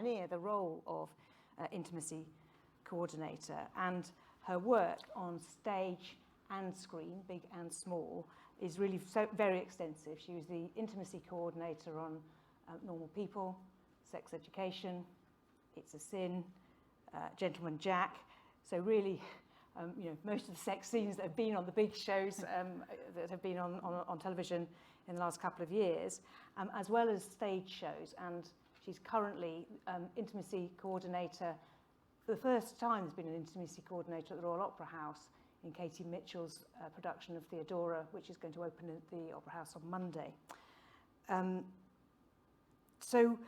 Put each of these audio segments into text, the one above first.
pioneer the role of intimacy coordinator, and her work on stage and screen, big and small, is really very extensive. She was the intimacy coordinator on Normal People, Sex Education, It's a Sin, Gentleman Jack. So really, most of the sex scenes that have been on the big shows that have been on television in the last couple of years, as well as stage shows. And she's currently intimacy coordinator. For the first time, there's been an intimacy coordinator at the Royal Opera House in Katie Mitchell's production of Theodora, which is going to open at the Opera House on Monday. So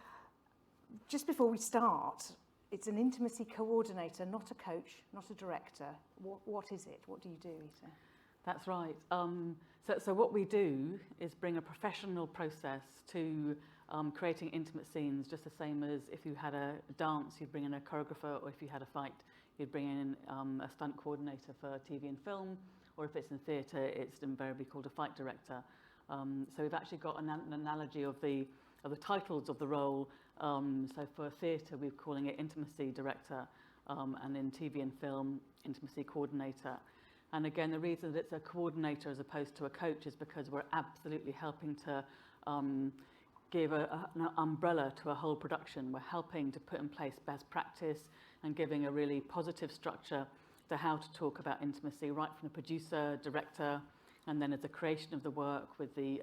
just before we start, it's an intimacy coordinator, not a coach, not a director. What is it? What do you do, Ita? That's right. So what we do is bring a professional process to creating intimate scenes, just the same as if you had a dance, you'd bring in a choreographer, or if you had a fight, you'd bring in a stunt coordinator for TV and film, or if it's in theatre, it's invariably called a fight director. So we've actually got an analogy of the titles of the role. So for theatre, we're calling it intimacy director, and in TV and film, intimacy coordinator. And again, the reason that it's a coordinator as opposed to a coach is because we're absolutely helping to give an umbrella to a whole production. We're helping to put in place best practice and giving a really positive structure to how to talk about intimacy, right from the producer, director, and then as the creation of the work with the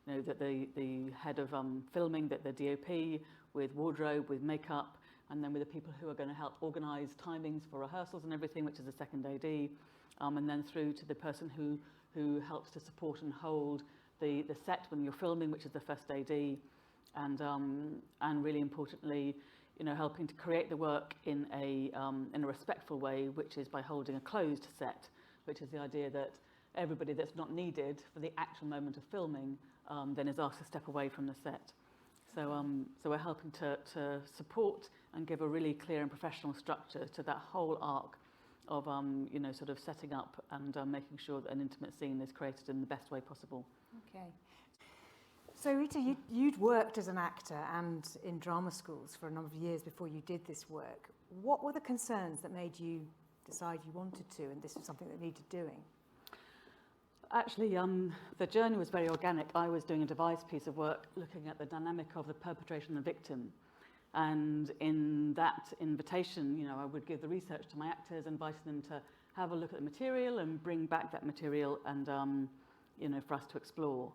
the head of filming, the DOP, with wardrobe, with makeup, and then with the people who are going to help organise timings for rehearsals and everything, which is the second AD, and then through to the person who helps to support and hold the set when you're filming, which is the first AD, and really importantly, helping to create the work in a respectful way, which is by holding a closed set, which is the idea that everybody that's not needed for the actual moment of filming then is asked to step away from the set. So we're helping to support and give a really clear and professional structure to that whole arc of sort of setting up and making sure that an intimate scene is created in the best way possible. Okay. So Ita, you'd worked as an actor and in drama schools for a number of years before you did this work. What were the concerns that made you decide you wanted to, and this was something that needed doing? Actually, the journey was very organic. I was doing a devised piece of work looking at the dynamic of the perpetrator and the victim. And in that invitation, I would give the research to my actors, inviting them to have a look at the material and bring back that material and, for us to explore.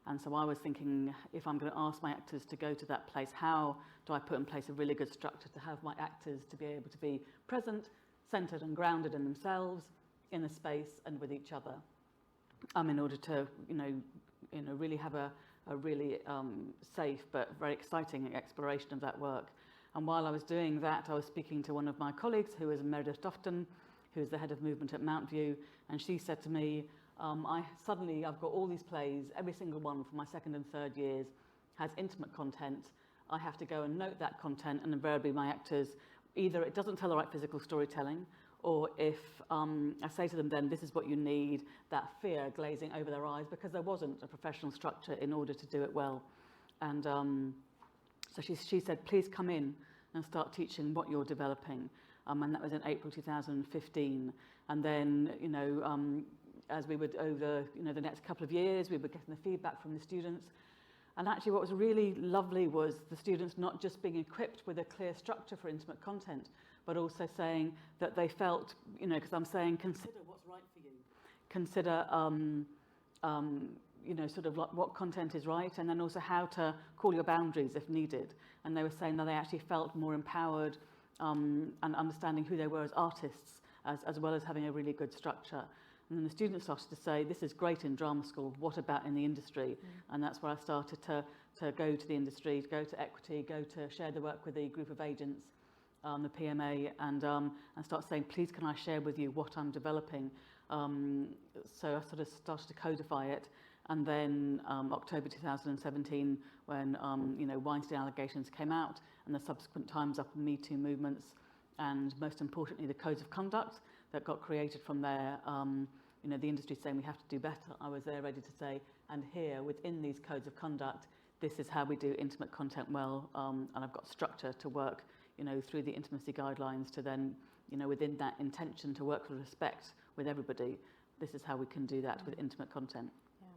And so I was thinking, if I'm going to ask my actors to go to that place, how do I put in place a really good structure to have my actors to be able to be present, centred and grounded in themselves, in the space and with each other, in order to, really have a really safe but very exciting exploration of that work. And while I was doing that, I was speaking to one of my colleagues, who is Meredith Dufton, who is the head of movement at Mountview, and she said to me, I've got all these plays, every single one from my second and third years has intimate content. I have to go and note that content, and invariably my actors, either it doesn't tell the right physical storytelling, or if I say to them then, this is what you need, that fear glazing over their eyes, because there wasn't a professional structure in order to do it well. And so she said, please come in and start teaching what you're developing. And that was in April 2015. And then, as we would over the next couple of years, we were getting the feedback from the students. And actually what was really lovely was the students not just being equipped with a clear structure for intimate content, but also saying that they felt, because I'm saying, consider what's right for you. Consider, sort of like what content is right, and then also how to call your boundaries if needed. And they were saying that they actually felt more empowered and understanding who they were as artists, as well as having a really good structure. And then the students started to say, this is great in drama school, what about in the industry? And that's where I started to go to the industry, to go to Equity, go to share the work with the group of agents, the PMA, and start saying, please can I share with you what I'm developing? So I sort of started to codify it. And then October 2017, when Weinstein allegations came out, and the subsequent Time's Up and Me Too movements, and most importantly, the codes of conduct that got created from there, the industry saying we have to do better. I was there ready to say, and here, within these codes of conduct, this is how we do intimate content well, and I've got structure to work, through the intimacy guidelines to then, within that intention to work with respect with everybody. This is how we can do that with intimate content. Yeah.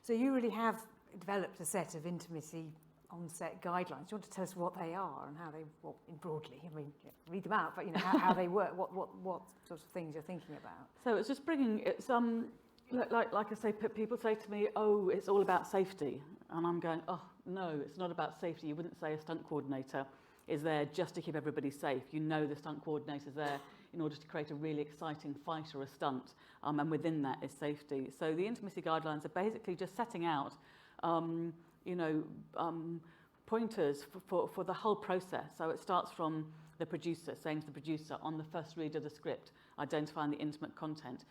So you really have developed a set of intimacy on-set guidelines. Do you want to tell us what they are and how they, well, in broadly, I mean, read them out, but how they work, what sorts of things you're thinking about? So it's just bringing, it's like I say, people say to me, oh, it's all about safety. And I'm going, oh, no, it's not about safety. You wouldn't say a stunt coordinator is there just to keep everybody safe. The stunt coordinator's there in order to create a really exciting fight or a stunt, and within that is safety. So the intimacy guidelines are basically just setting out pointers for the whole process. So it starts from the producer, saying to the producer on the first read of the script, identifying the intimate content,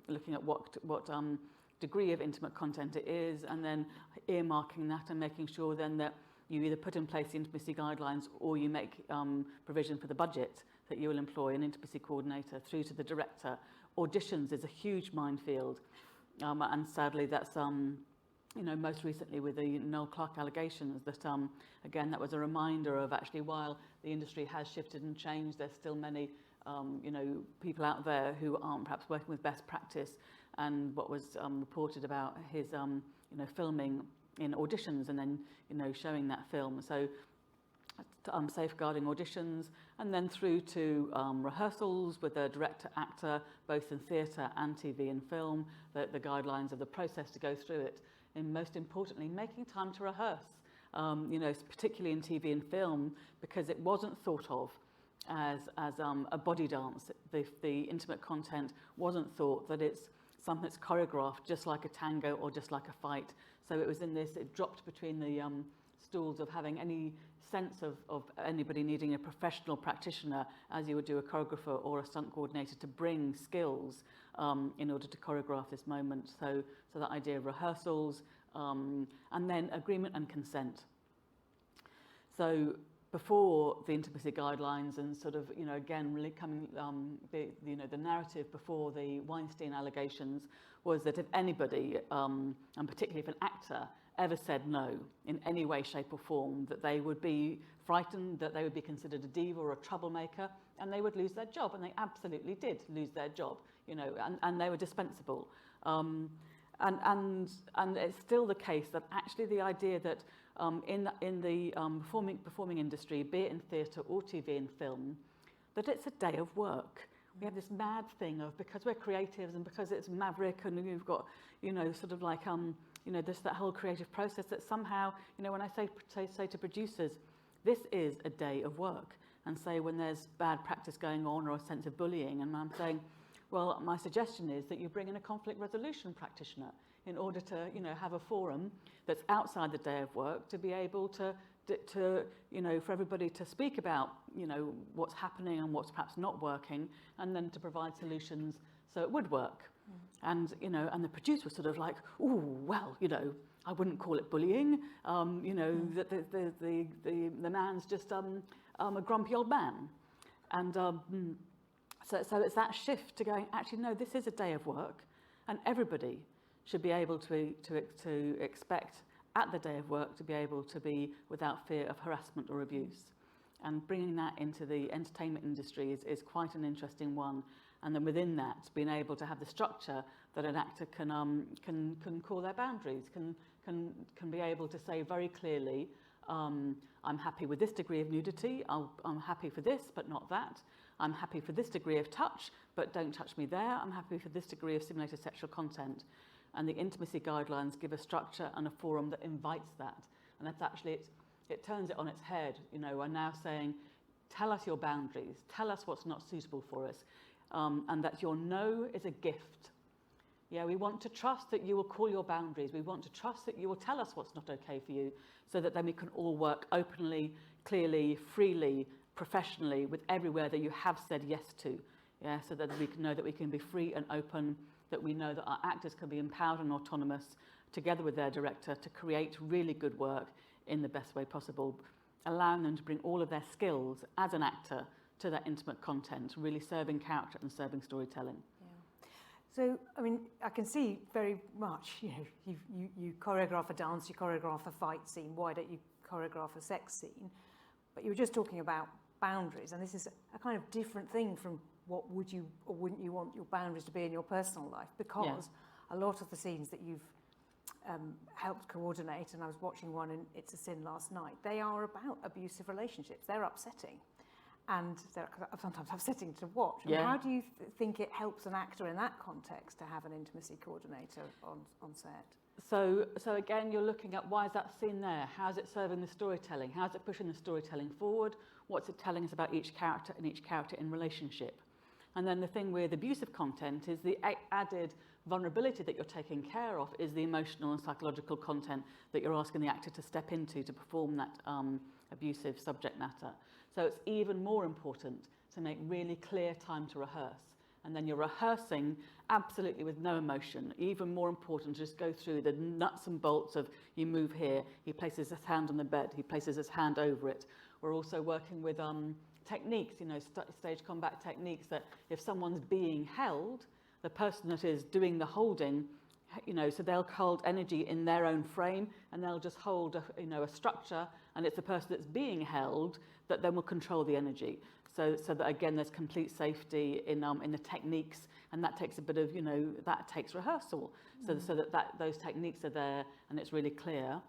looking at what degree of intimate content it is, and then earmarking that and making sure then that you either put in place the intimacy guidelines or you make provision for the budget that you will employ an intimacy coordinator through to the director. Auditions is a huge minefield, and sadly that's most recently with the Noel Clarke allegations that, again, that was a reminder of actually while the industry has shifted and changed, there's still many, people out there who aren't perhaps working with best practice, and what was reported about his, filming in auditions and then, showing that film. So safeguarding auditions, and then through to rehearsals with the director, actor, both in theatre and TV and film, the guidelines of the process to go through it. And most importantly, making time to rehearse, particularly in TV and film, because it wasn't thought of as a body dance. The intimate content wasn't thought that it's something that's choreographed just like a tango or just like a fight. So it was in this, it dropped between the stools of having any sense of anybody needing a professional practitioner, as you would do a choreographer or a stunt coordinator, to bring skills in order to choreograph this moment. So that idea of rehearsals, and then agreement and consent. So before the intimacy guidelines and sort of, again, really coming, the narrative before the Weinstein allegations was that if anybody, and particularly if an actor, ever said no in any way, shape or form, that they would be frightened, that they would be considered a diva or a troublemaker, and they would lose their job, and they absolutely did lose their job, and they were dispensable. And it's still the case that actually the idea that in the performing industry, be it in theatre or TV and film, that it's a day of work. We have this mad thing of, because we're creatives and because it's maverick and you've got, sort of like, that whole creative process, that somehow, when I say to producers, this is a day of work, and say when there's bad practice going on or a sense of bullying, and I'm saying, well, my suggestion is that you bring in a conflict resolution practitioner in order to, have a forum that's outside the day of work to be able to for everybody to speak about, what's happening and what's perhaps not working, and then to provide solutions so it would work. And, and the producer was sort of like, oh, well, I wouldn't call it bullying, that the man's just a grumpy old man. And so it's that shift to going, actually, no, this is a day of work, and everybody should be able to expect at the day of work to be able to be without fear of harassment or abuse. And bringing that into the entertainment industry is quite an interesting one. And then within that, being able to have the structure that an actor can call their boundaries, can be able to say very clearly, I'm happy with this degree of nudity, I'm happy for this, but not that. I'm happy for this degree of touch, but don't touch me there. I'm happy for this degree of simulated sexual content. And the intimacy guidelines give a structure and a forum that invites that. And that's actually, it turns it on its head. We're now saying, tell us your boundaries, tell us what's not suitable for us. And that your no is a gift. Yeah, we want to trust that you will call your boundaries. We want to trust that you will tell us what's not okay for you, so that then we can all work openly, clearly, freely, professionally, with everywhere that you have said yes to. Yeah, so that we can know that we can be free and open, that we know that our actors can be empowered and autonomous, together with their director, to create really good work in the best way possible, allowing them to bring all of their skills as an actor to that intimate content, really serving character and serving storytelling. So, I mean, I can see very much, you choreograph a dance, you choreograph a fight scene, why don't you choreograph a sex scene? But you were just talking about boundaries, and this is a kind of different thing from what would you or wouldn't you want your boundaries to be in your personal life, because a lot of the scenes that you've helped coordinate, and I was watching one in It's a Sin last night, they are about abusive relationships. They're upsetting. And they're sometimes upsetting to watch. And how do you think it helps an actor in that context to have an intimacy coordinator on set? So again, you're looking at why is that scene there? How is it serving the storytelling? How is it pushing the storytelling forward? What's it telling us about each character and each character in relationship? And then the thing with abusive content is the added vulnerability that you're taking care of is the emotional and psychological content that you're asking the actor to step into to perform that abusive subject matter. So it's even more important to make really clear time to rehearse. And then you're rehearsing absolutely with no emotion. Even more important to just go through the nuts and bolts of you move here, he places his hand on the bed, he places his hand over it. We're also working with techniques, stage combat techniques, that if someone's being held, the person that is doing the holding, so they'll hold energy in their own frame, and they'll just hold a structure, and it's the person that's being held that then will control the energy. So that again, there's complete safety in the techniques, and that takes a bit of that takes rehearsal. So that those techniques are there, and it's really clear.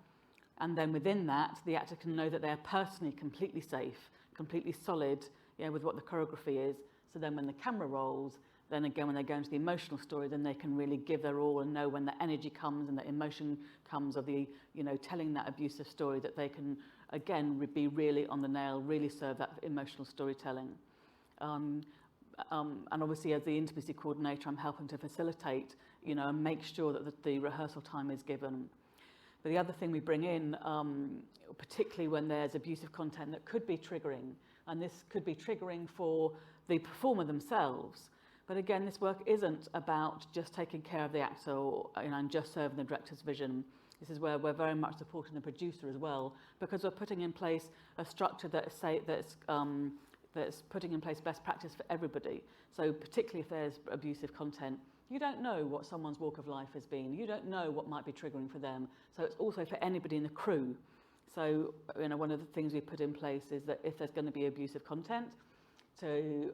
And then within that, the actor can know that they're personally completely safe, completely solid, with what the choreography is. So then when the camera rolls, then again, when they go into the emotional story, then they can really give their all and know when the energy comes and the emotion comes of the, telling that abusive story, that they can, again, be really on the nail, really serve that emotional storytelling. And obviously, as the intimacy coordinator, I'm helping to facilitate, and make sure that the rehearsal time is given. But the other thing we bring in, particularly when there's abusive content that could be triggering, and this could be triggering for the performer themselves. But again, this work isn't about just taking care of the actor and just serving the director's vision. This is where we're very much supporting the producer as well, because we're putting in place a structure that's putting in place best practice for everybody. So particularly if there's abusive content, you don't know what someone's walk of life has been. You don't know what might be triggering for them. So it's also for anybody in the crew. So one of the things we put in place is that if there's going to be abusive content, to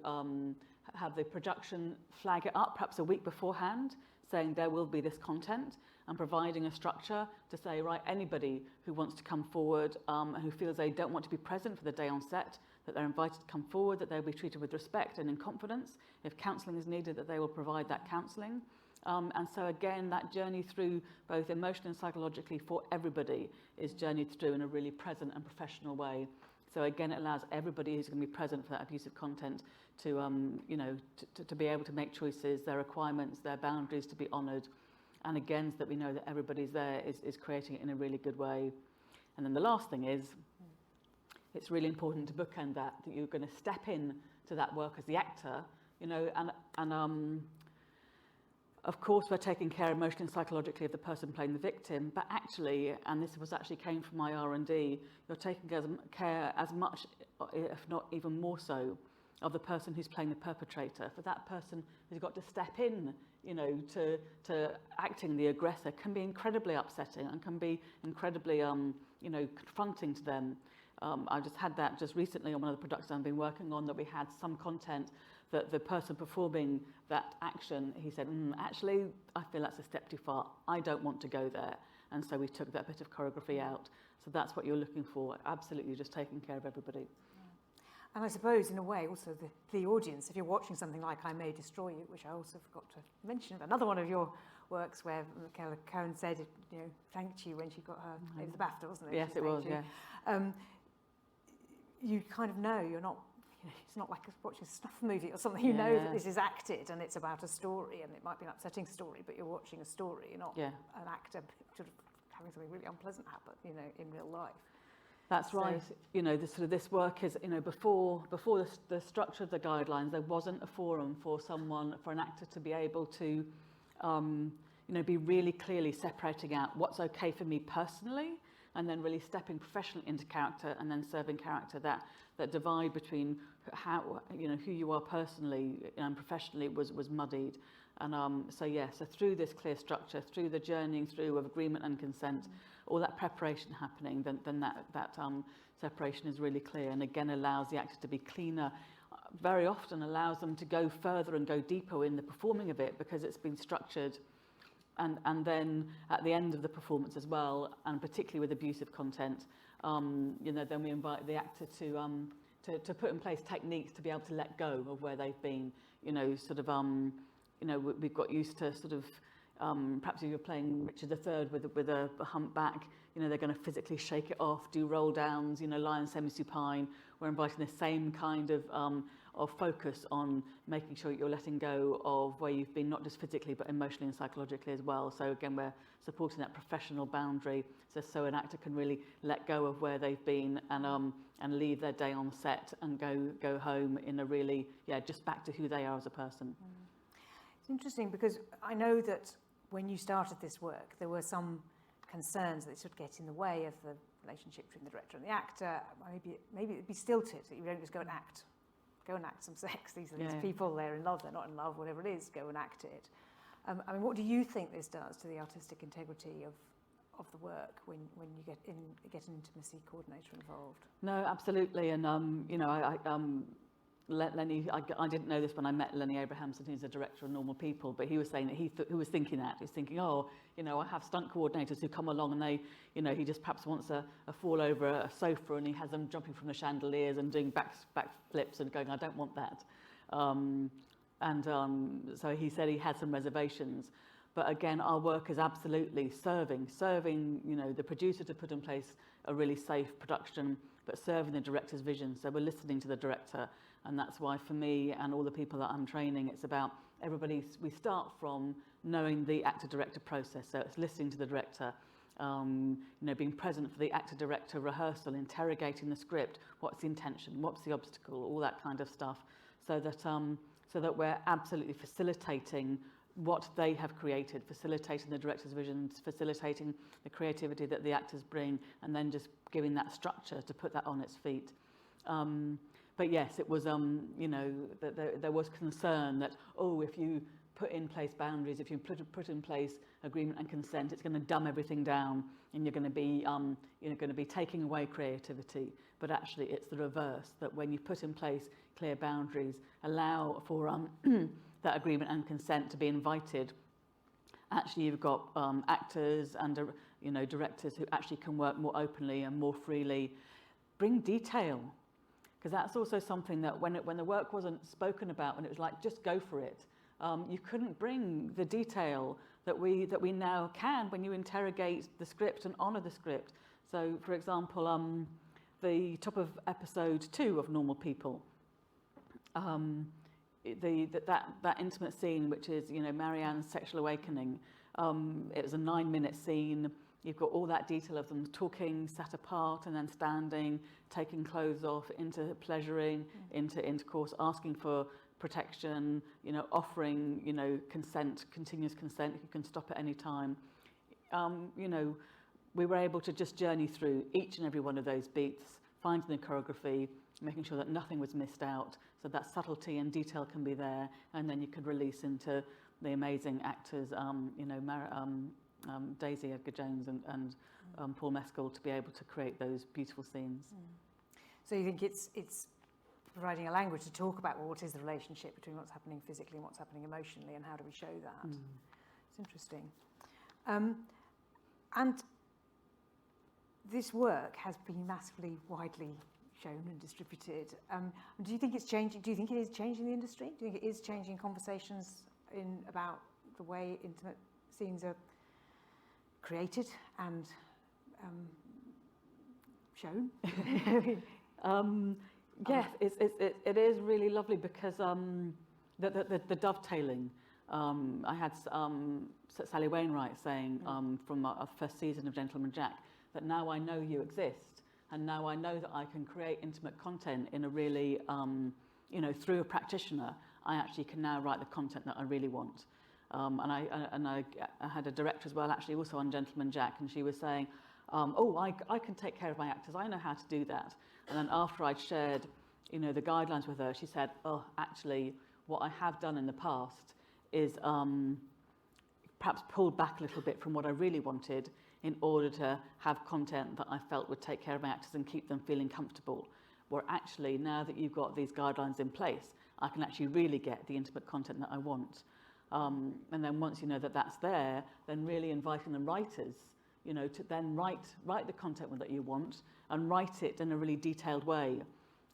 have the production flag it up perhaps a week beforehand, saying there will be this content, and providing a structure to say, right, anybody who wants to come forward and who feels they don't want to be present for the day on set, that they're invited to come forward, that they'll be treated with respect and in confidence. If counselling is needed, that they will provide that counselling. And so again, that journey through both emotionally and psychologically for everybody is journeyed through in a really present and professional way. So again, it allows everybody who's going to be present for that abusive content to, to be able to make choices, their requirements, their boundaries to be honoured. And again, so that we know that everybody's there is creating it in a really good way. And then the last thing is, it's really important to bookend that you're going to step in to that work as the actor, and of course we're taking care emotionally and psychologically of the person playing the victim, but actually, and this came from my R&D, you're taking care as much, if not even more so, of the person who's playing the perpetrator. For that person who's got to step in, to acting the aggressor can be incredibly upsetting and can be incredibly, confronting to them. I just had that just recently on one of the productions I've been working on, that we had some content that the person performing that action, he said, actually, I feel that's a step too far. I don't want to go there. And so we took that bit of choreography out. So that's what you're looking for, absolutely just taking care of everybody. And I suppose, in a way, also the audience, if you're watching something like I May Destroy You, which I also forgot to mention, another one of your works where Michaela Cohen said, thanked you when she got her, it was the BAFTA, wasn't it? Yes, it was, yeah. You kind of know you're not, it's not like watching a snuff movie or something. You know that this is acted and it's about a story, and it might be an upsetting story, but you're watching a story. You're not an actor sort of having something really unpleasant happen, in real life. That's right. This work is, before the structure of the guidelines, there wasn't a forum for an actor to be able to, be really clearly separating out what's okay for me personally, and then really stepping professionally into character, and then serving character. That divide between how, who you are personally and professionally was muddied. And so through this clear structure, through the journeying through of agreement and consent, all that preparation happening, then that separation is really clear, and again allows the actor to be cleaner. Very often allows them to go further and go deeper in the performing of it, because it's been structured. And then at the end of the performance as well, and particularly with abusive content, then we invite the actor to put in place techniques to be able to let go of where they've been. We've got used to perhaps if you're playing Richard III with a humpback, they're going to physically shake it off, do roll downs, lie in semi-supine. We're inviting the same kind of focus on making sure that you're letting go of where you've been, not just physically, but emotionally and psychologically as well. So again, we're supporting that professional boundary, so an actor can really let go of where they've been and leave their day on set and go home in a really, just back to who they are as a person. It's interesting because I know that when you started this work, there were some concerns that it would get in the way of the relationship between the director and the actor. Maybe it'd be stilted, that you don't just go and act some sex. These are these people, they're in love, they're not in love, whatever it is, go and act it. What do you think this does to the artistic integrity of the work when you get an intimacy coordinator involved? No, absolutely, and Lenny, I didn't know this when I met Lenny Abrahamson, who's the director of Normal People, but he was saying that he was thinking, I have stunt coordinators who come along and they, he just perhaps wants a fall over a sofa and he has them jumping from the chandeliers and doing back flips and going, I don't want that. So he said he had some reservations. But again, our work is absolutely serving, the producer to put in place a really safe production, but serving the director's vision. So we're listening to the director. And that's why for me and all the people that I'm training, it's about we start from knowing the actor-director process. So it's listening to the director, being present for the actor-director rehearsal, interrogating the script, what's the intention, what's the obstacle, all that kind of stuff, so that we're absolutely facilitating what they have created, facilitating the director's visions, facilitating the creativity that the actors bring, and then just giving that structure to put that on its feet. But yes, it was, there was concern that, if you put in place boundaries, if you put in place agreement and consent, it's going to dumb everything down, and you're going to be taking away creativity. But actually, it's the reverse. That when you put in place clear boundaries, allow for that agreement and consent to be invited. Actually, you've got actors and directors who actually can work more openly and more freely. Bring detail. Because that's also something that when the work wasn't spoken about, when it was like, just go for it, you couldn't bring the detail that we now can when you interrogate the script and honour the script. So, for example, the top of episode 2 of Normal People, that intimate scene, which is Marianne's sexual awakening, it was a 9-minute scene. You've got all that detail of them talking, sat apart, and then standing, taking clothes off, into pleasuring, into intercourse, asking for protection, offering, consent, continuous consent. You can stop at any time. We were able to just journey through each and every one of those beats, finding the choreography, making sure that nothing was missed out, so that subtlety and detail can be there, and then you could release into the amazing actors, Daisy Edgar-Jones and Paul Mescal, to be able to create those beautiful scenes. So you think it's providing a language to talk about what is the relationship between what's happening physically and what's happening emotionally, and how do we show that? It's interesting. And this work has been massively widely shown and distributed. Do you think it's changing? Do you think it is changing the industry? Do you think it is changing conversations about the way intimate scenes are created and shown? Yes, it is really lovely because the dovetailing. I had Sally Wainwright saying from our first season of Gentleman Jack that now I know you exist, and now I know that I can create intimate content in a really, through a practitioner. I actually can now write the content that I really want. And I had a director as well, actually also on Gentleman Jack, and she was saying, I can take care of my actors, I know how to do that. And then after I'd shared, the guidelines with her, she said, actually, what I have done in the past is perhaps pulled back a little bit from what I really wanted in order to have content that I felt would take care of my actors and keep them feeling comfortable. Where actually, now that you've got these guidelines in place, I can actually really get the intimate content that I want. And then once you know that that's there, then really inviting the writers, you know, to then write the content that you want and write it in a really detailed way.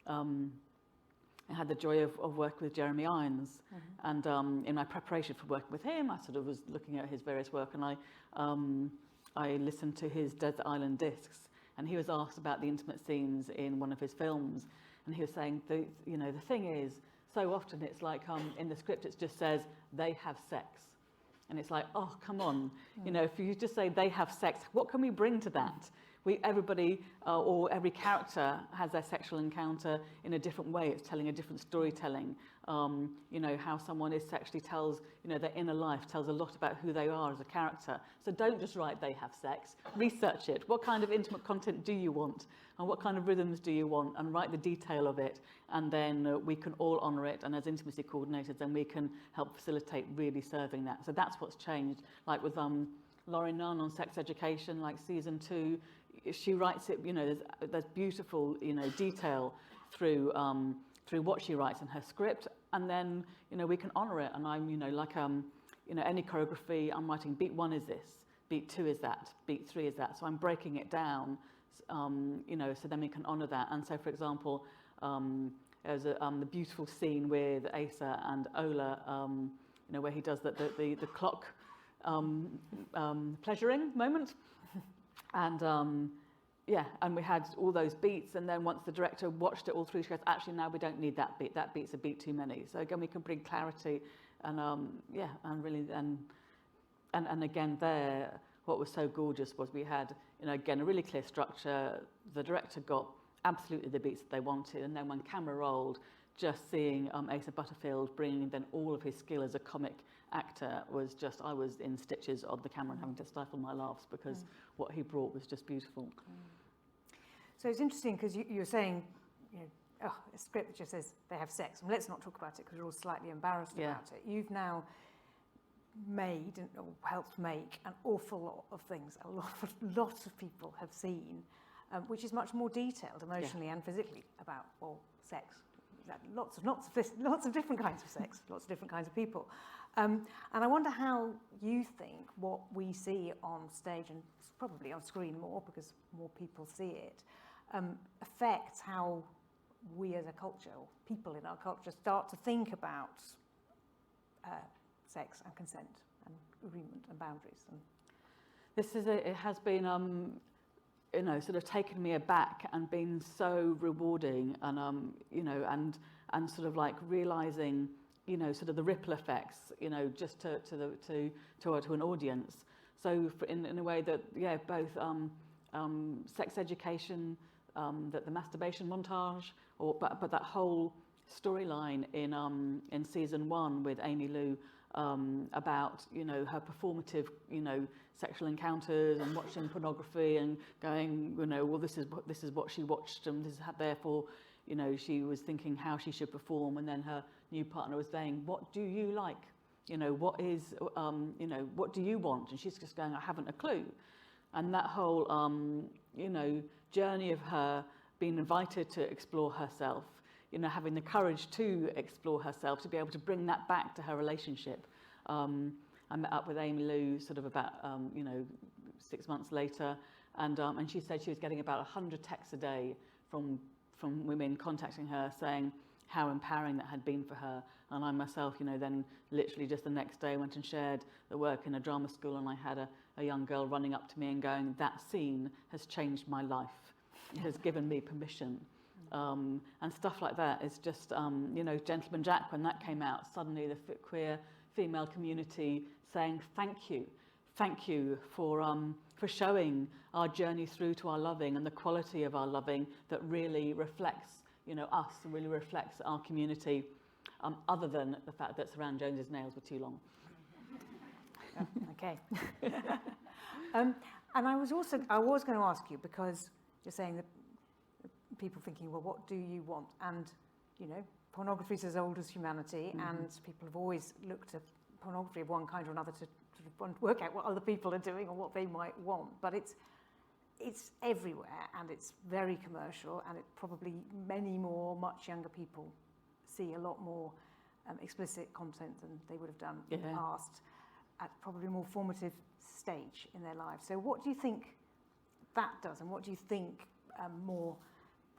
I had the joy of working with Jeremy Irons, and in my preparation for working with him, I sort of was looking at his various work, and I listened to his Desert Island Discs, and he was asked about the intimate scenes in one of his films, and he was saying, the thing is, so often it's like in the script it just says they have sex, and it's like, oh, come on, you know, if you just say they have sex, what can we bring to that? Everybody or every character has their sexual encounter in a different way. It's telling a different storytelling. You know, how someone is sexually tells, you know, their inner life tells a lot about who they are as a character. So don't just write they have sex, research it. What kind of intimate content do you want? And what kind of rhythms do you want? And write the detail of it. And then we can all honour it. And as intimacy coordinators, then we can help facilitate really serving that. So that's what's changed. Like with Laurie Nunn on sex education, like season 2, she writes it, you know, there's beautiful, you know, detail through what she writes in her script, and then, you know, we can honour it. And I'm, you know, like, you know, any choreography, I'm writing beat 1 is this, beat 2 is that, beat 3 is that. So I'm breaking it down, you know, so then we can honour that. And so, for example, there's the beautiful scene with Asa and Ola, you know, where he does the clock pleasuring moment. And yeah, and we had all those beats, and then once the director watched it all through, she goes, actually, now we don't need that beat. That beat's a beat too many. So again, we can bring clarity, and yeah, and really, and again, there, what was so gorgeous was we had, you know, again, a really clear structure. The director got absolutely the beats that they wanted, and then when camera rolled, just seeing Asa Butterfield bringing then all of his skill as a comic actor was just, I was in stitches on the camera and having to stifle my laughs because what he brought was just beautiful. So it's interesting because you're saying, you know, oh, a script that just says they have sex, and let's not talk about it because we're all slightly embarrassed about it. You've now made or helped make an awful lot of things a lot of people have seen, which is much more detailed emotionally and physically about, well, sex. Lots of different kinds of sex, lots of different kinds of people. And I wonder how you think what we see on stage, and probably on screen more because more people see it, affects how we as a culture, or people in our culture, start to think about sex and consent and agreement and boundaries. And it has been, you know, sort of taken me aback and been so rewarding, and you know, and sort of like realizing, you know, sort of the ripple effects, you know, just to an audience. So in a way that, yeah, both sex education, the masturbation montage, but that whole storyline in season 1 with Amy Lou, about, you know, her performative, you know, sexual encounters and watching pornography and going, you know, well, this is what she watched, and this is how, therefore, you know, she was thinking how she should perform, and then her new partner was saying, what do you like? You know, what is, you know, what do you want? And she's just going, I haven't a clue. And that whole, you know, journey of her being invited to explore herself, you know, having the courage to explore herself, to be able to bring that back to her relationship. I met up with Amy Lou sort of about, you know, 6 months later, and she said she was getting about 100 texts a day from women contacting her saying how empowering that had been for her. And I myself, you know, then literally just the next day went and shared the work in a drama school, and I had a young girl running up to me and going, that scene has changed my life. It has given me permission. And stuff like that is just, you know, Gentleman Jack, when that came out, suddenly the queer female community saying thank you for showing our journey through to our loving and the quality of our loving that really reflects, you know, us, and really reflects our community, other than the fact that Saran Jones's nails were too long. Oh, okay. And I was going to ask you, because you're saying that people thinking, well, what do you want? And, you know, pornography is as old as humanity, and people have always looked to pornography of one kind or another to sort of work out what other people are doing or what they might want. But it's everywhere, and it's very commercial, and it probably many more much younger people see a lot more explicit content than they would have done in the past at probably a more formative stage in their lives. So what do you think that does, and what do you think more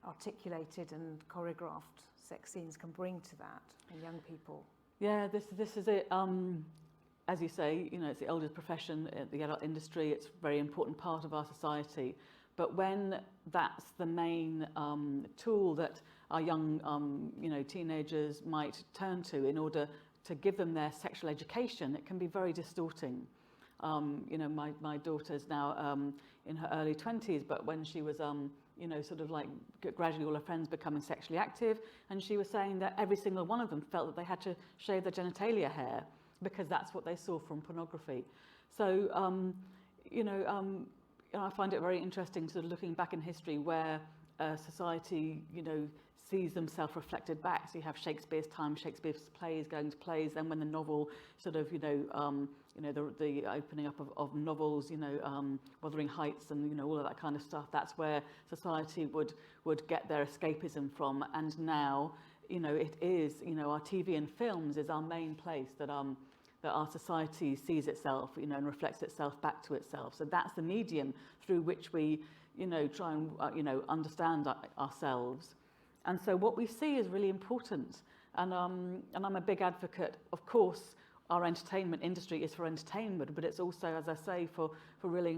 articulated and choreographed sex scenes can bring to that in young people? Yeah, this is it. As you say, you know, it's the oldest profession, the adult industry. It's a very important part of our society. But when that's the main tool that our young, you know, teenagers might turn to in order to give them their sexual education, it can be very distorting. You know, my daughter's now in her early 20s, but when she was, you know, sort of like gradually all her friends becoming sexually active, and she was saying that every single one of them felt that they had to shave their genitalia hair because that's what they saw from pornography. So, you know, I find it very interesting sort of looking back in history where society, you know, sees themselves reflected back. So you have Shakespeare's time, Shakespeare's plays going to plays, then when the novel sort of, the opening up of novels, you know, Wuthering Heights and, you know, all of that kind of stuff, that's where society would get their escapism from. And now, you know, it is, you know, our TV and films is our main place that our society sees itself, you know, and reflects itself back to itself. So that's the medium through which we, you know, try and, you know, understand ourselves. And so what we see is really important. And I'm a big advocate, of course, our entertainment industry is for entertainment, but it's also, as I say, for really,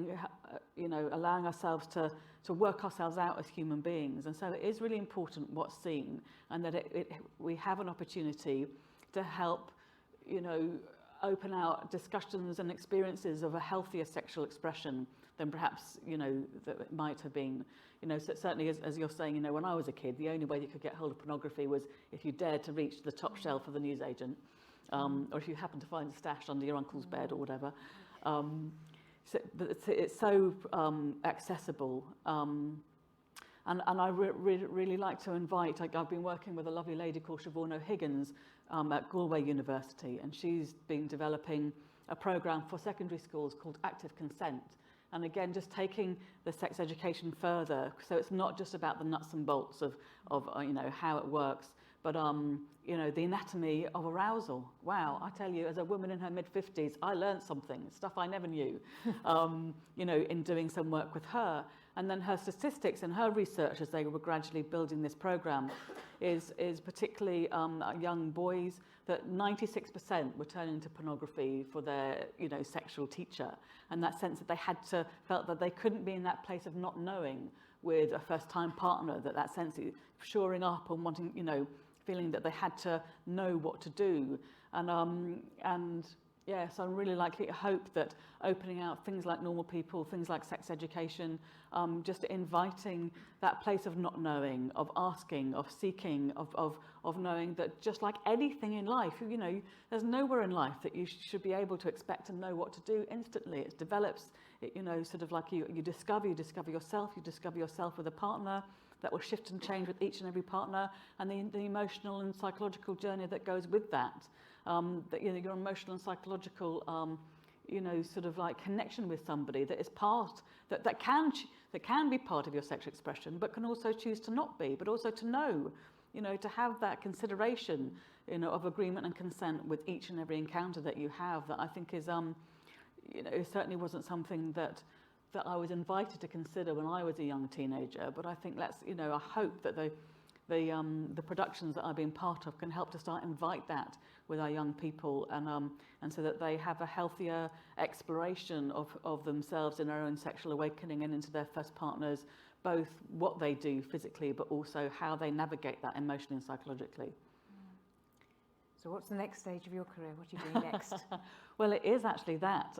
you know, allowing ourselves to work ourselves out as human beings. And so it is really important what's seen, and that we have an opportunity to help, you know, open out discussions and experiences of a healthier sexual expression than perhaps, you know, that it might have been. You know, so certainly as you're saying, you know, when I was a kid, the only way you could get hold of pornography was if you dared to reach the top shelf of the newsagent, or if you happened to find a stash under your uncle's bed or whatever. So it's so accessible. And I really like to invite, I've been working with a lovely lady called Siobhan O'Higgins at Galway University, and she's been developing a programme for secondary schools called Active Consent. And again, just taking the sex education further, so it's not just about the nuts and bolts of you know, how it works, but you know, the anatomy of arousal. Wow, I tell you, as a woman in her mid-50s, I learned something, stuff I never knew, you know, in doing some work with her. And then her statistics and her research, as they were gradually building this program, is particularly young boys, that 96% were turning to pornography for their, you know, sexual teacher. And that sense that they felt that they couldn't be in that place of not knowing with a first-time partner, that sense of shoring up and wanting, you know, feeling that they had to know what to do. And yeah, so I really hope that opening out things like normal people, things like sex education, just inviting that place of not knowing, of asking, of seeking, of knowing that just like anything in life, you know, there's nowhere in life that you should be able to expect to know what to do instantly. It develops, you know, sort of like you discover yourself with a partner that will shift and change with each and every partner, and the emotional and psychological journey that goes with that. That, you know, your emotional and psychological, you know, sort of like connection with somebody that is part, that can be part of your sexual expression, but can also choose to not be, but also to know, you know, to have that consideration, you know, of agreement and consent with each and every encounter that you have, that I think is, you know, it certainly wasn't something that I was invited to consider when I was a young teenager, but I think you know, I hope that the productions that I've been part of can help to start invite that with our young people, and so that they have a healthier exploration of themselves in their own sexual awakening and into their first partners, both what they do physically, but also how they navigate that emotionally and psychologically. So what's the next stage of your career? What are you doing next? Well, it is actually that,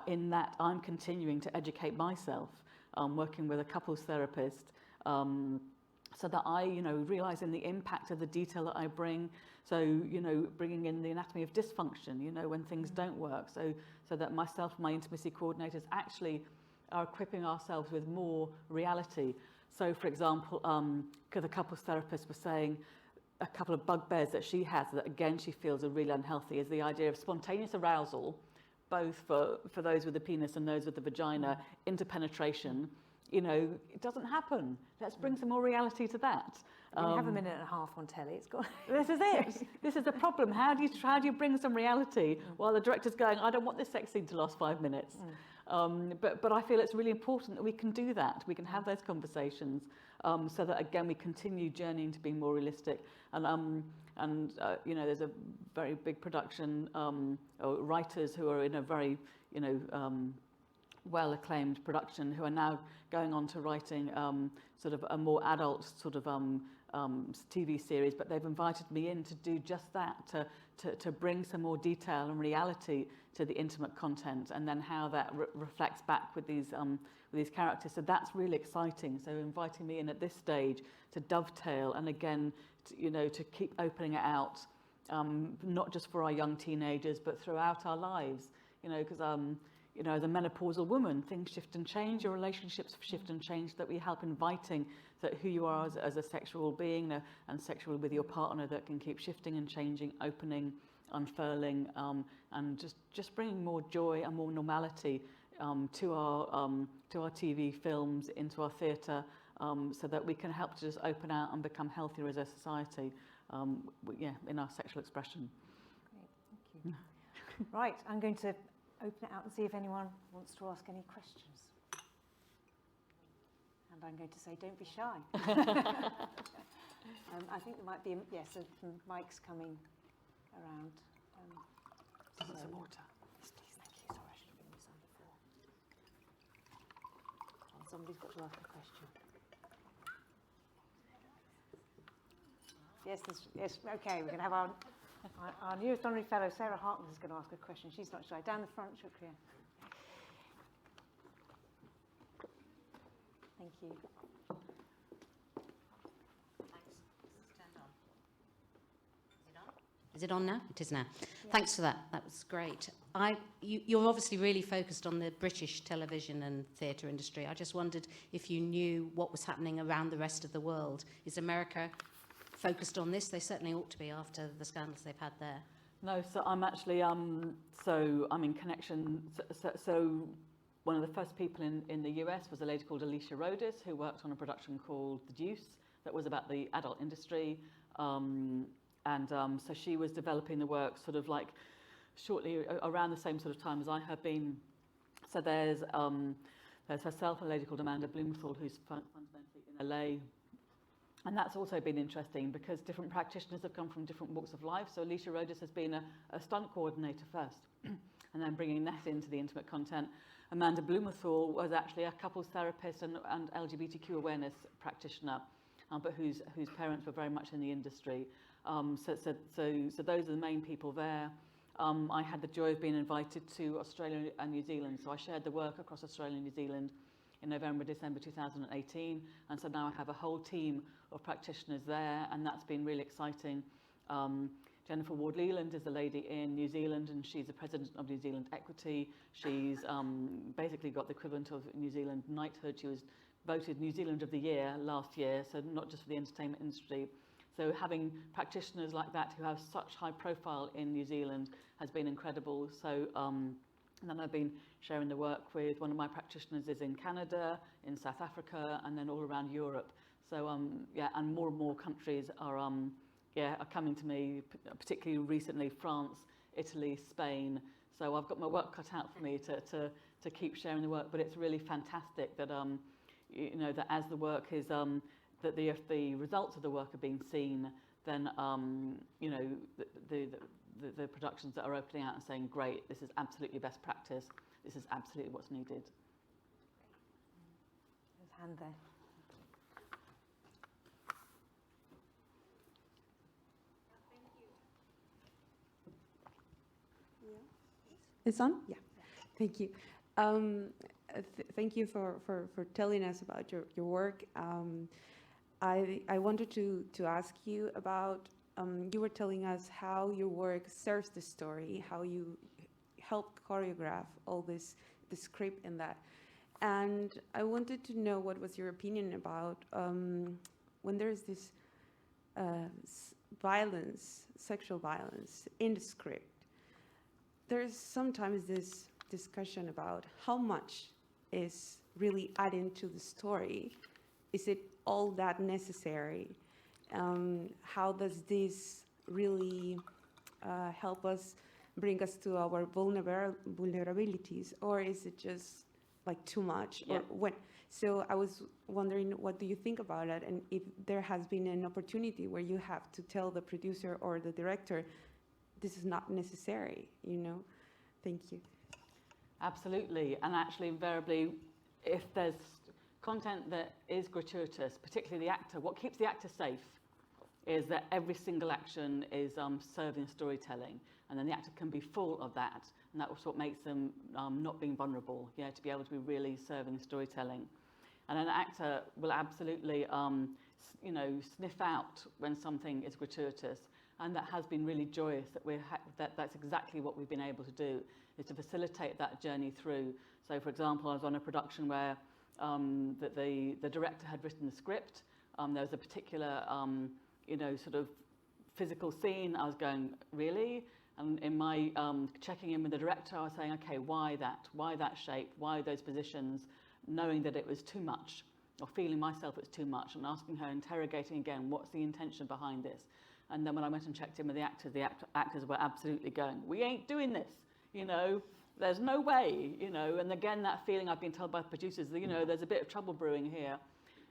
in that I'm continuing to educate myself, working with a couples therapist, so that I, you know, realising the impact of the detail that I bring. So, you know, bringing in the anatomy of dysfunction, you know, when things don't work. So that myself and my intimacy coordinators actually are equipping ourselves with more reality. So, for example, the couples therapist was saying, a couple of bugbears that she has that, again, she feels are really unhealthy is the idea of spontaneous arousal, both for those with the penis and those with the vagina, interpenetration. You know, it doesn't happen. Let's bring some more reality to that. We have a minute and a half on telly. It's got. This is it. This is the problem. How do you bring some reality while the director's going, I don't want this sex scene to last 5 minutes. But I feel it's really important that we can do that. We can have those conversations so that, again, we continue journeying to being more realistic. And you know, there's a very big production, writers who are in a very, you know, well-acclaimed production who are now going on to writing sort of a more adult sort of TV series, but they've invited me in to do just that, to bring some more detail and reality to the intimate content, and then how that reflects back with these characters. So that's really exciting. So inviting me in at this stage to dovetail, and again, you know, to keep opening it out, not just for our young teenagers, but throughout our lives. You know, because you know, as a menopausal woman, things shift and change, your relationships shift and change, that we help inviting that who you are as a sexual being and sexual with your partner, that can keep shifting and changing, opening, unfurling, and just bringing more joy and more normality to our TV films, into our theatre, so that we can help to just open out and become healthier as a society, in our sexual expression. Great, thank you. Right, I'm going to open it out and see if anyone wants to ask any questions. And I'm going to say, don't be shy. I think there might be, yes, some mics coming around. Some water. Yes, please, thank you. Sorry, I should have been this on before. Oh, somebody's got to ask a question. Yes, okay, we're going to have our newest honorary fellow, Sarah Harkness, is going to ask a question. She's not shy. Down the front, Shukriya. Thank you. Thanks. It's turned on. Is it on? Is it on now? It is now. Yeah. Thanks for that. That was great. You're obviously really focused on the British television and theatre industry. I just wondered if you knew what was happening around the rest of the world. Is America focused on this? They certainly ought to be after the scandals they've had there. No, so I'm actually, so I'm in connection, so one of the first people in the US was a lady called Alicia Rhodes, who worked on a production called The Deuce that was about the adult industry, so she was developing the work sort of like shortly around the same sort of time as I have been. So there's herself, a lady called Amanda Blumenthal, who's fundamentally in LA. And that's also been interesting because different practitioners have come from different walks of life. So Alicia Rhodes has been a stunt coordinator first, and then bringing that into the intimate content. Amanda Blumenthal was actually a couples therapist and LGBTQ awareness practitioner, but whose parents were very much in the industry. So those are the main people there. I had the joy of being invited to Australia and New Zealand. So I shared the work across Australia and New Zealand in November, December 2018. And so now I have a whole team of practitioners there, and that's been really exciting. Jennifer Ward-Leland is a lady in New Zealand, and she's the president of New Zealand Equity. She's basically got the equivalent of New Zealand knighthood. She was voted New Zealand of the Year last year, so not just for the entertainment industry. So having practitioners like that who have such high profile in New Zealand has been incredible. So and then I've been sharing the work with one of my practitioners is in Canada, in South Africa, and then all around Europe. So and more countries are coming to me, particularly recently, France, Italy, Spain. So I've got my work cut out for me to keep sharing the work. But it's really fantastic that that as the work is that if the results of the work are being seen, then the productions that are opening out and saying, great, this is absolutely best practice, this is absolutely what's needed. There's a hand there. It's on? Yeah. Thank you. Thank you for telling us about your work. I wanted to ask you about, you were telling us how your work serves the story, how you helped choreograph all the script and that. And I wanted to know what was your opinion about when there's this violence, sexual violence in the script, there's sometimes this discussion about how much is really adding to the story. Is it all that necessary? How does this really help us, bring us to our vulnerabilities, or is it just like too much? Yeah. Or when? So I was wondering, what do you think about it, and if there has been an opportunity where you have to tell the producer or the director, this is not necessary, you know? Thank you. Absolutely, and actually invariably, if there's content that is gratuitous, particularly the actor, what keeps the actor safe is that every single action is serving storytelling, and then the actor can be full of that, and that's what makes them not being vulnerable, yeah, to be able to be really serving storytelling. And an actor will absolutely, sniff out when something is gratuitous, and that has been really joyous that that's exactly what we've been able to do, is to facilitate that journey through. So, for example, I was on a production where the director had written the script. There was a particular, sort of physical scene. I was going, really? And in my checking in with the director, I was saying, okay, why that? Why that shape? Why those positions? Knowing that it was too much, or feeling myself it's too much, and asking her, interrogating again, what's the intention behind this? And then when I went and checked in with the actors were absolutely going, we ain't doing this, there's no way, and again, that feeling I've been told by producers, there's a bit of trouble brewing here.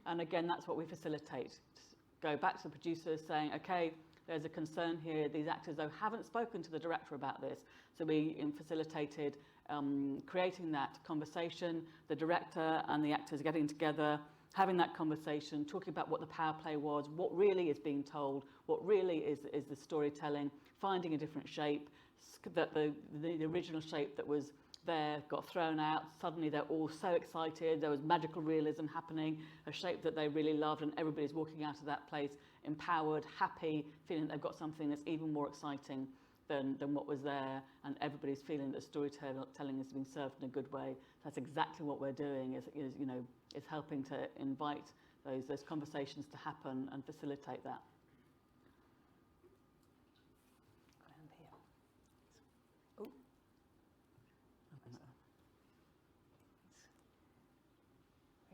And again, that's what we facilitate. Go back to the producers saying, okay, there's a concern here. These actors, though, haven't spoken to the director about this. So we facilitated creating that conversation, the director and the actors getting together, having that conversation, talking about what the power play was, what really is being told, what really is the storytelling, finding a different shape, that the original shape that was there got thrown out. Suddenly they're all so excited. There was magical realism happening, a shape that they really loved, and everybody's walking out of that place empowered, happy, feeling they've got something that's even more exciting than what was there, and everybody's feeling that storytelling is being served in a good way. That's exactly what we're doing, is helping to invite those conversations to happen and facilitate that. Around here. Oh.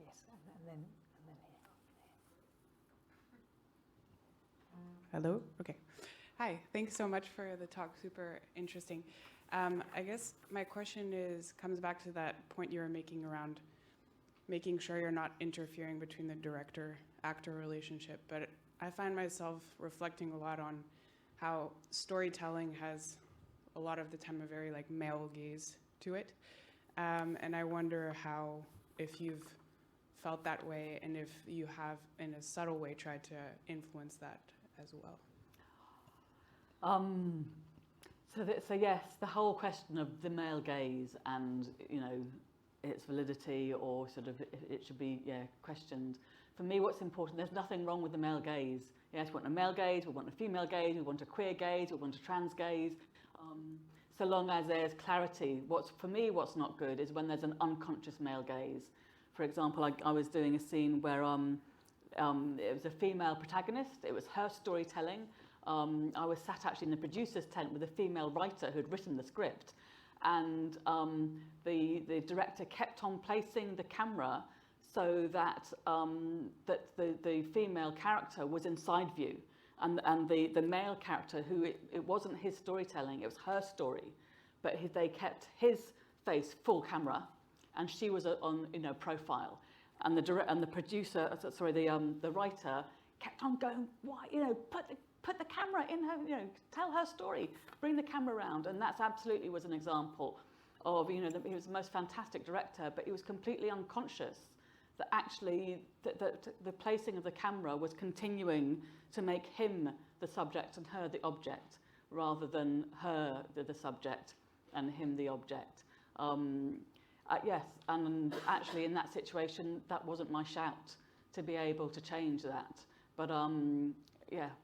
Yes, and then here. Hello? Okay. Hi, thanks so much for the talk, super interesting. I guess my question comes back to that point you were making around making sure you're not interfering between the director-actor relationship, but I find myself reflecting a lot on how storytelling has a lot of the time a very male gaze to it. And I wonder if you've felt that way, and if you have in a subtle way tried to influence that as well. So yes, the whole question of the male gaze and its validity, or sort of it should be questioned. For me, what's important, there's nothing wrong with the male gaze. Yes, we want a male gaze, we want a female gaze, we want a queer gaze, we want a trans gaze. So long as there's clarity. For me, what's not good is when there's an unconscious male gaze. For example, I was doing a scene where it was a female protagonist. It was her storytelling. I was sat actually in the producer's tent with a female writer who'd written the script, and the director kept on placing the camera so that the female character was in side view, and the male character, who it wasn't his storytelling, it was her story, but they kept his face full camera, and she was on profile, and the producer, the writer kept on going, why, put the camera in her, tell her story, bring the camera around. And that's absolutely was an example of, he was the most fantastic director, but he was completely unconscious that actually the placing of the camera was continuing to make him the subject and her the object, rather than her the subject and him the object. Yes, and actually in that situation, that wasn't my shout to be able to change that. But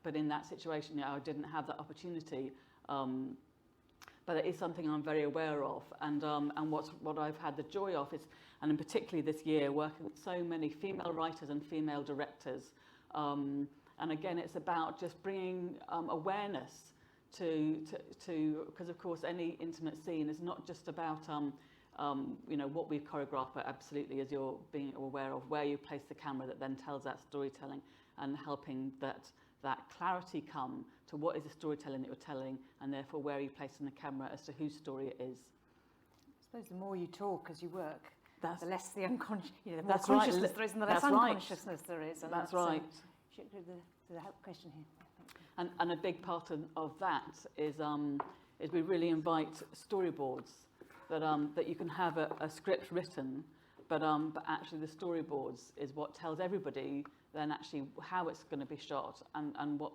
but in that situation, I didn't have that opportunity. But it is something I'm very aware of, and what I've had the joy of is, and in particularly this year, working with so many female writers and female directors, And again, it's about just bringing awareness to because of course any intimate scene is not just about you know, what we choreograph, but absolutely as you're being aware of where you place the camera that then tells that storytelling, and helping that clarity come to what is the storytelling that you're telling, and therefore where are you placing the camera as to whose story it is. I suppose the more you talk as you work, That's, the less the unconscious, you know, the more That's right. consciousness there is, and the less That's right. unconsciousness there is. And that's right. Should go to the help question here. Thank you. And a big part of that is we really invite storyboards, that you can have a script written, but actually the storyboards is what tells everybody then actually how it's going to be shot, and what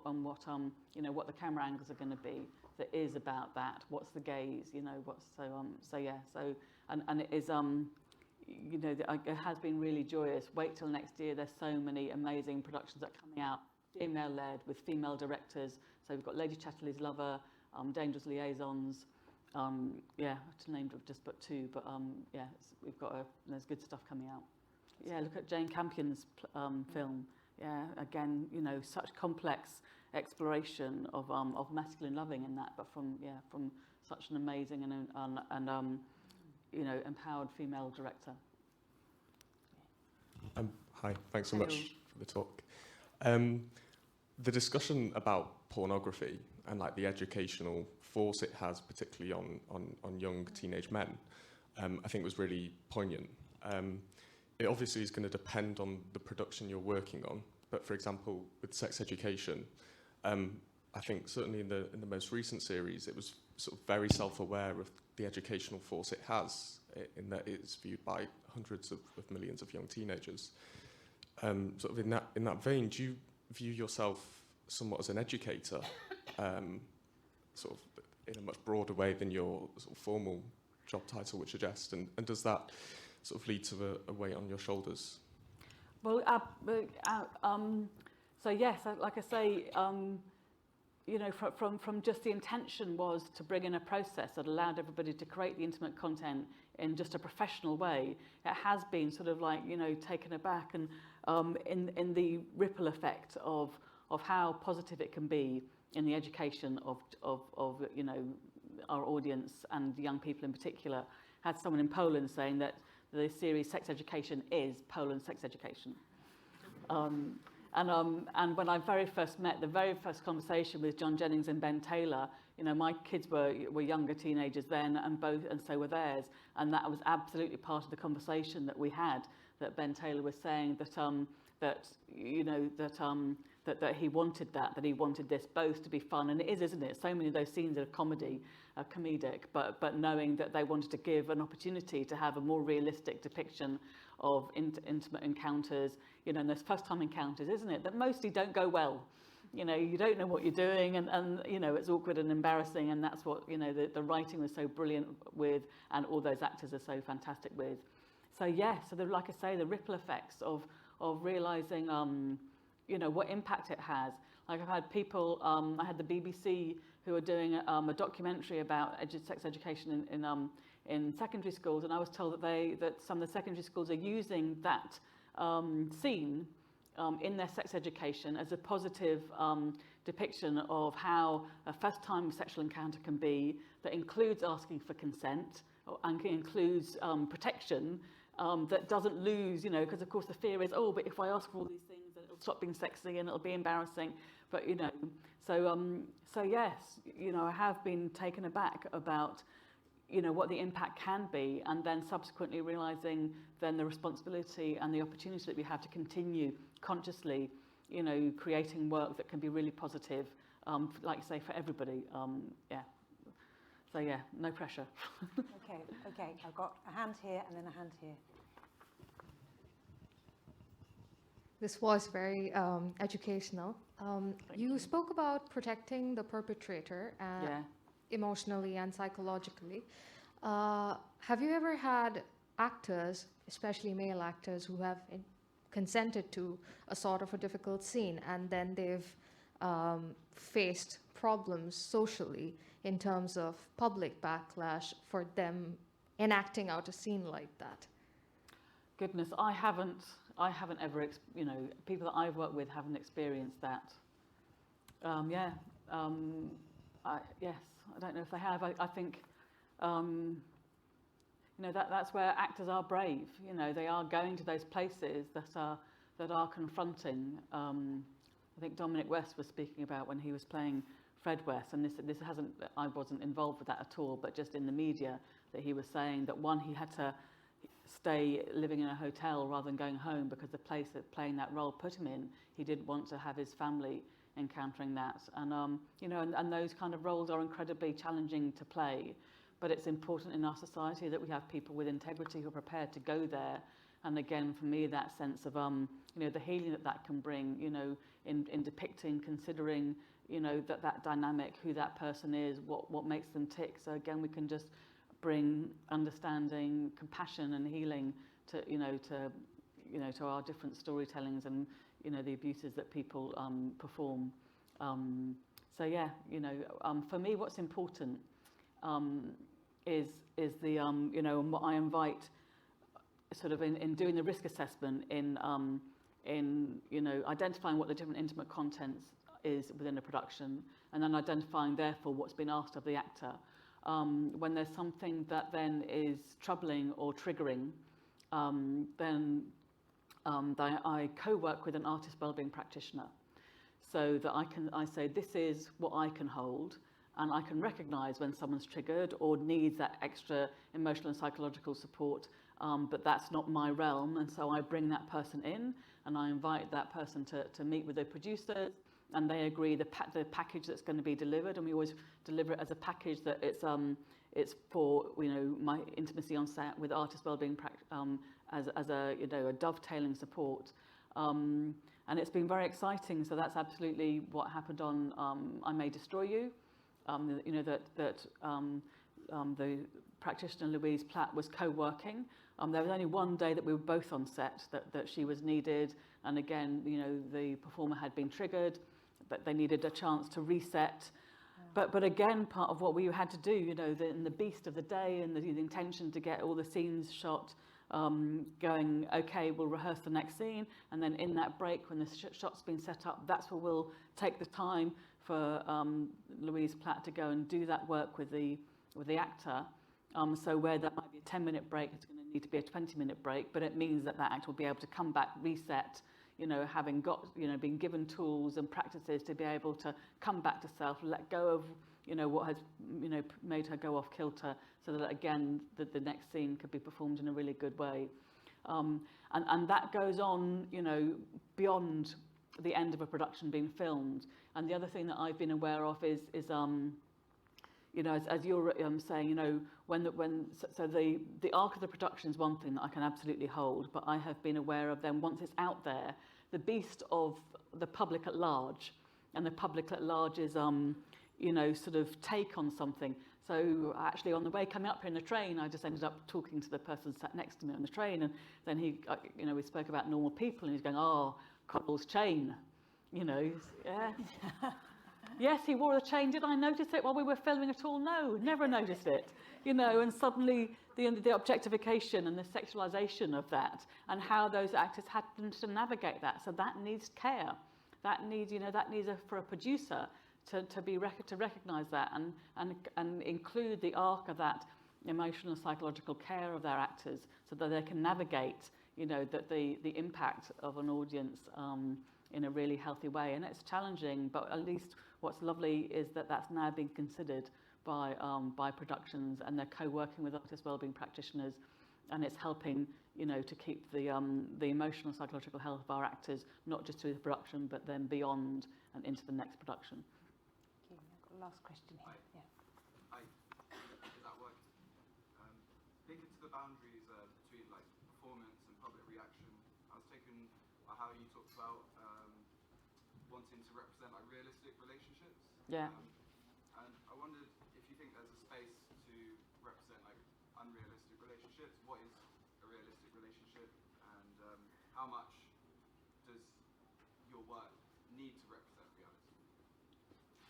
you know, what the camera angles are going to be. That is about that. What's the gaze? You know, and it is you know, it has been really joyous. Wait till next year. There's so many amazing productions that are coming out, female-led with female directors. So we've got Lady Chatterley's Lover, Dangerous Liaisons. Yeah, to name just but two, but yeah, there's good stuff coming out. Yeah, look at Jane Campion's film. Yeah, again, you know, such complex exploration of masculine loving in that, but from such an amazing and you know, empowered female director. Hi, thanks so much for the talk. The discussion about pornography and like the educational force it has, particularly on young teenage men, I think was really poignant. It obviously is going to depend on the production you're working on, but for example, with sex education, I think certainly in the most recent series, it was sort of very self-aware of the educational force it has, in that it's viewed by hundreds of millions of young teenagers. Sort of in that vein, do you view yourself somewhat as an educator, sort of in a much broader way than your sort of formal job title would suggest, and does that sort of lead to a weight on your shoulders? Well, so yes, like I say, you know, from just the intention was to bring in a process that allowed everybody to create the intimate content in just a professional way. It has been sort of like, you know, taken aback, and in the ripple effect of how positive it can be in the education of you know, our audience and young people in particular. Had someone in Poland saying that the series Sex Education is Poland's sex education. And when I very first met, the very first conversation with John Jennings and Ben Taylor, you know, my kids were younger teenagers then, and so were theirs, and that was absolutely part of the conversation that we had. That Ben Taylor was saying that you know, that he wanted that he wanted this both to be fun, and it is, isn't it? So many of those scenes are comedic, but knowing that they wanted to give an opportunity to have a more realistic depiction of intimate encounters, you know, and those first-time encounters, isn't it? That mostly don't go well. You know, you don't know what you're doing, and you know, it's awkward and embarrassing, and that's what, you know, the writing was so brilliant with, and all those actors are so fantastic with. So yes, like I say, the ripple effects of realising, you know, what impact it has. Like I've had people, I had the BBC who are doing a documentary about sex education in secondary schools, and I was told that some of the secondary schools are using that scene in their sex education as a positive depiction of how a first-time sexual encounter can be, that includes asking for consent and includes protection, that doesn't lose, you know, because of course the fear is, oh, but if I ask for all these things, then it'll stop being sexy and it'll be embarrassing. But, you know, so yes, you know, I have been taken aback about, you know, what the impact can be, and then subsequently realising then the responsibility and the opportunity that we have to continue consciously, you know, creating work that can be really positive, like you say, for everybody. Yeah. So yeah, no pressure. Okay. I've got a hand here and then a hand here. This was very educational. You spoke about protecting the perpetrator emotionally and psychologically. Have you ever had actors, especially male actors, who have consented to a sort of a difficult scene, and then they've faced problems socially in terms of public backlash for them enacting out a scene like that? Goodness, I haven't. I haven't ever, people that I've worked with haven't experienced that. Yes, I don't know if they have. I think, that's where actors are brave. They are going to those places that are confronting. I think Dominic West was speaking about when he was playing Fred West, and this hasn't, I wasn't involved with that at all, but just in the media that he was saying that one, he had to stay living in a hotel rather than going home because the place that playing that role put him in, he didn't want to have his family encountering that. And, and those kind of roles are incredibly challenging to play, but it's important in our society that we have people with integrity who are prepared to go there. And again, for me, that sense of, the healing that can bring, in depicting, considering, that dynamic, who that person is, what makes them tick. So again, we can just bring understanding, compassion and healing to, to our different storytellings and, the abuses that people perform. So yeah, for me, what's important is the, and what I invite sort of in doing the risk assessment in identifying what the different intimate contents is within a production, and then identifying therefore what's been asked of the actor. When there's something that then is troubling or triggering, then I co-work with an artist wellbeing practitioner, so that I say this is what I can hold, and I can recognise when someone's triggered or needs that extra emotional and psychological support. But that's not my realm, and so I bring that person in and I invite that person to meet with the producers, and they agree the package that's going to be delivered, and we always deliver it as a package that it's for my intimacy on set with artist wellbeing as a a dovetailing support, and it's been very exciting. So that's absolutely what happened on I May Destroy You. The practitioner Louise Platt was co-working. There was only one day that we were both on set that she was needed, and again, the performer had been triggered, but they needed a chance to reset. But again, part of what we had to do, in the beast of the day and the intention to get all the scenes shot, going, okay, we'll rehearse the next scene, and then in that break when the shot's been set up, that's where we'll take the time for Louise Platt to go and do that work with the actor. So where there might be a 10-minute break, it's going to need to be a 20-minute break, but it means that actor will be able to come back, reset, having got, been given tools and practices to be able to come back to self, let go of, what has, made her go off kilter, so that again, the next scene could be performed in a really good way. And that goes on, beyond the end of a production being filmed. And the other thing that I've been aware of is as you're saying, so the arc of the production is one thing that I can absolutely hold, but I have been aware of then once it's out there, the beast of the public at large, and the public at large is, sort of take on something. So actually on the way coming up here in the train, I just ended up talking to the person sat next to me on the train, and then he, we spoke about normal people, and he's going, oh, Coddle's chain, yeah. Yes, he wore a chain. Did I notice it while we were filming at all? No, never noticed it. And suddenly the objectification and the sexualization of that, and how those actors had to navigate that. So that needs care. That needs, for a producer to recognise that and include the arc of that emotional and psychological care of their actors, so that they can navigate, that the impact of an audience in a really healthy way. And it's challenging, but at least what's lovely is that that's now being considered by productions, and they're co-working with artist wellbeing practitioners, and it's helping, to keep the emotional psychological health of our actors, not just through the production, but then beyond and into the next production. Okay, I've got a last question here. Yeah. Hi, is that working? Thinking to the boundaries between performance and public reaction, I was taken by how you talked about wanting to represent realistic relationships. Yeah. And I wondered if you think there's a space to represent unrealistic relationships. What is a realistic relationship, and how much does your work need to represent reality?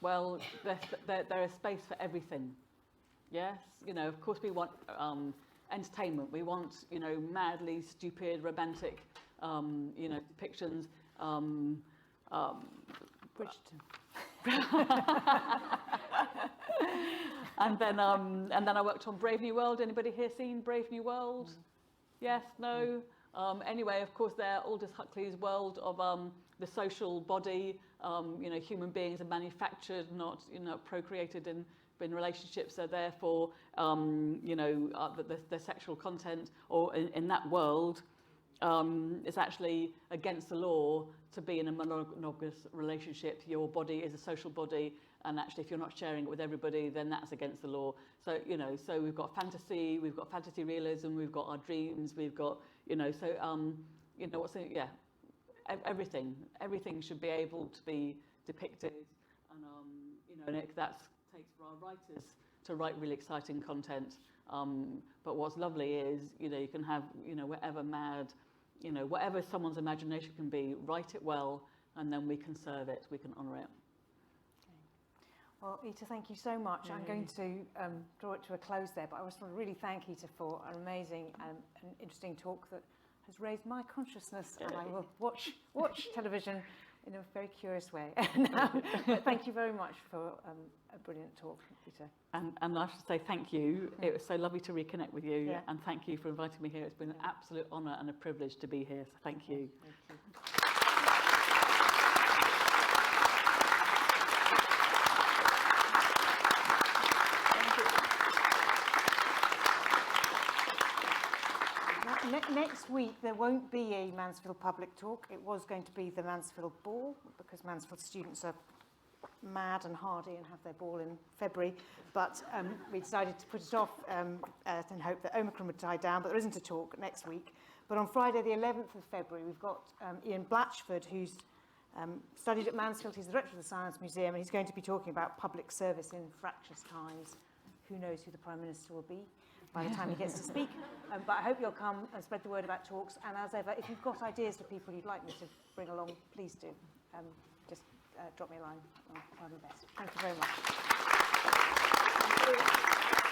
Well, there is space for everything. Yes, of course we want entertainment. We want, madly stupid, romantic you know, depictions. Bridgerton. And then I worked on Brave New World. Anybody here seen Brave New World? Yes, no. Anyway, of course, they're Aldous Huxley's world of the social body. You know, human beings are manufactured, not, you know, procreated in relationships. So therefore, you know, the sexual content, or in that world, is actually against the law to be in a monogamous relationship. Your body is a social body, and actually if you're not sharing it with everybody, then that's against the law. So, you know, so we've got fantasy realism, we've got our dreams, we've got, you know, so, you know, everything should be able to be depicted, and, you know, and that takes for our writers to write really exciting content. But what's lovely is, you know, you can have, you know, whatever someone's imagination can be, write it well, and then we can serve it, we can honour it. Well, Ita, thank you so much. I'm going to draw it to a close there, but I just want to really thank Ita for an amazing and interesting talk that has raised my consciousness, and I will watch television in a very curious way. But thank you very much for a brilliant talk, Ita. And I should say thank you. It was so lovely to reconnect with you, and thank you for inviting me here. It's been an absolute honour and a privilege to be here, so thank you. Thank you. Next week there won't be a Mansfield public talk. It was going to be the Mansfield ball, because Mansfield students are mad and hardy and have their ball in February, but we decided to put it off and hope that Omicron would die down, but there isn't a talk next week. But on Friday the 11th of February we've got Ian Blatchford, who's studied at Mansfield. He's the director of the Science Museum, and he's going to be talking about public service in fractious times. Who knows who the Prime Minister will be by the time he gets to speak. But I hope you'll come and spread the word about talks. And as ever, if you've got ideas for people you'd like me to bring along, please do. Just drop me a line. I'll try my best. Thank you very much.